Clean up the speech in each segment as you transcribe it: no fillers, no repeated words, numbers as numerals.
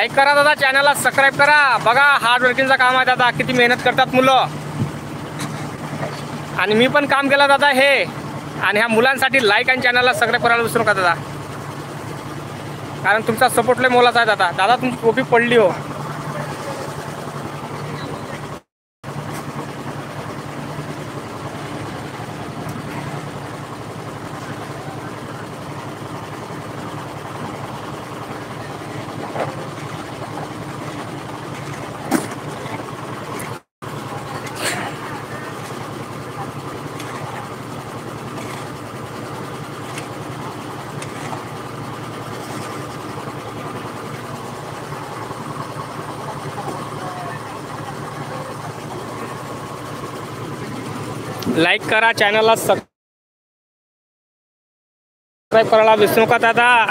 Like करा दादा, चॅनलला सबस्क्राईब करा। बघा हार्ड वर्किंगचं काम आहे दादा, किती मेहनत करतात मुलं। आणि मी पण काम केलं दादा हे, आणि ह्या मुलांसाठी लाईक आणि चॅनलला सबस्क्राईब करायला विसरू नका दादा, कारण तुमचा सपोर्ट लय मोलाचा आहे दादा। दादा तुमची टोपी पडली हो। लाईक करा, चॅनलला सबस्क्राईब करायला विसरू नका दादा।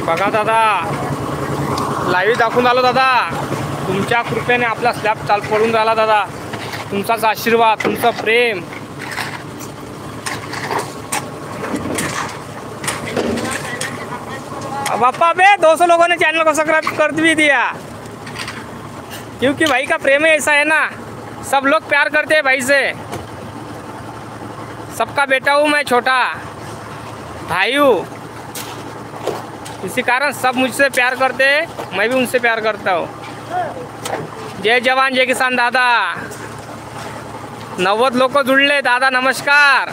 बघा दादा, लाईव्ह दाखवून आलो दादा। तुमच्या कृपेने आपला स्लॅब चाल पडून राहिला दादा। तुमचाच आशीर्वाद, तुमचं प्रेम। बापा बे 200 लोगों ने चैनल को सब्सक्राइब कर भी दिया, क्योंकि भाई का प्रेम ही ऐसा है ना। सब लोग प्यार करते हैं भाई से। सबका बेटा हूँ मैं, छोटा भाई हूँ, इसी कारण सब मुझसे प्यार करते हैं, मैं भी उनसे प्यार करता हूँ। जय जवान जय किसान दादा। 90 लोक जुळले दादा, नमस्कार।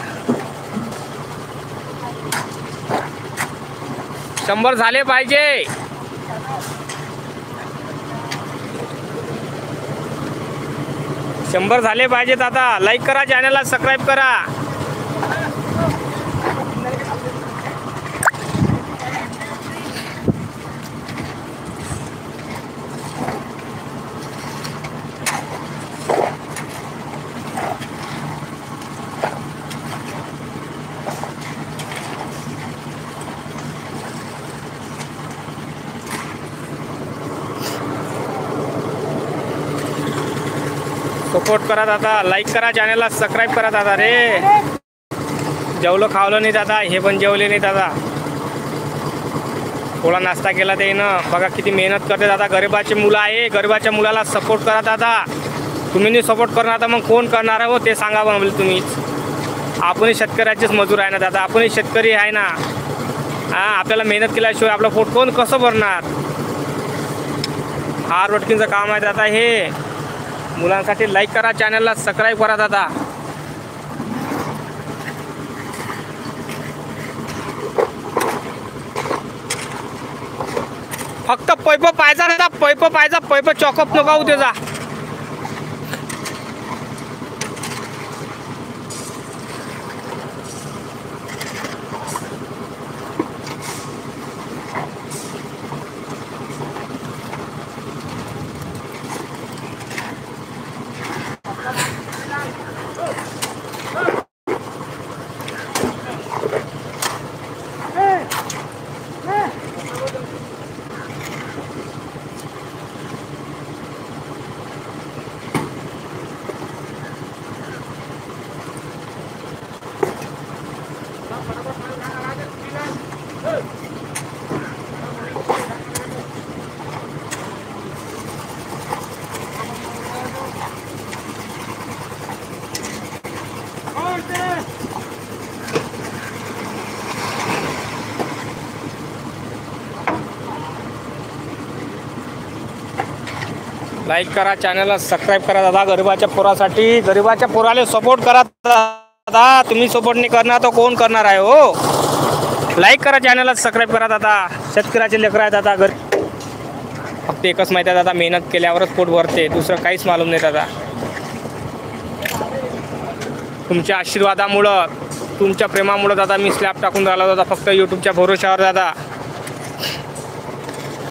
100 झाले पाहिजे। 100 झाले पाहिजे दादा। लाईक करा, चॅनलला सबस्क्राईब करा। सपोर्ट करा दादा, लाईक करा, चॅनलला सबस्क्राईब करा दादा। रे जेवलं खावलं नाही दादा, हे पण जेवले नाही दादा। थोडा नाश्ता केला त्यानं। बघा किती मेहनत करते दादा। गरिबाचे मुलं आहे, गरिबाच्या मुलाला सपोर्ट करा दादा। तुम्ही नाही सपोर्ट करणार तर मग कोण करणार आहे हो, ते सांगा मला तुम्हीच। आपणही शेतकऱ्याचेच मजूर आहे ना दादा, आपणही शेतकरी आहे ना। हां, आपल्याला मेहनत केल्याशिवाय आपलं पोट कोण कसं भरणार। हार्ड वर्किंगचं काम आहे दादा हे। मुलांसाठी लाईक करा, चॅनलला सबस्क्राईब करा दादा। फक्त पैप पाहायचा दादा, पैप पाहायचा, पैप चॉकअप नको होऊ त्याचा। लाईक करा, चॅनलला सबस्क्राईब करा दादा। गरिबाच्या पोरासाठी, गरिबाच्या पोराला सपोर्ट करा दादा। तुम्ही सपोर्ट नाही करणार तर कोण करणार आहे हो। लाईक करा, चॅनलला सबस्क्राईब करा दादा। शेतकऱ्याचे लेकरं आहे दादा। फक्त एकच माहिती आहे दादा, मेहनत केल्यावरच पोट भरते, दुसरं काहीच मालूम नाही दादा। तुमच्या आशीर्वादामुळं, तुमच्या प्रेमामुळं दादा मी स्लॅब टाकून राहिलो दादा, फक्त यूट्यूबच्या भरोशावर दादा।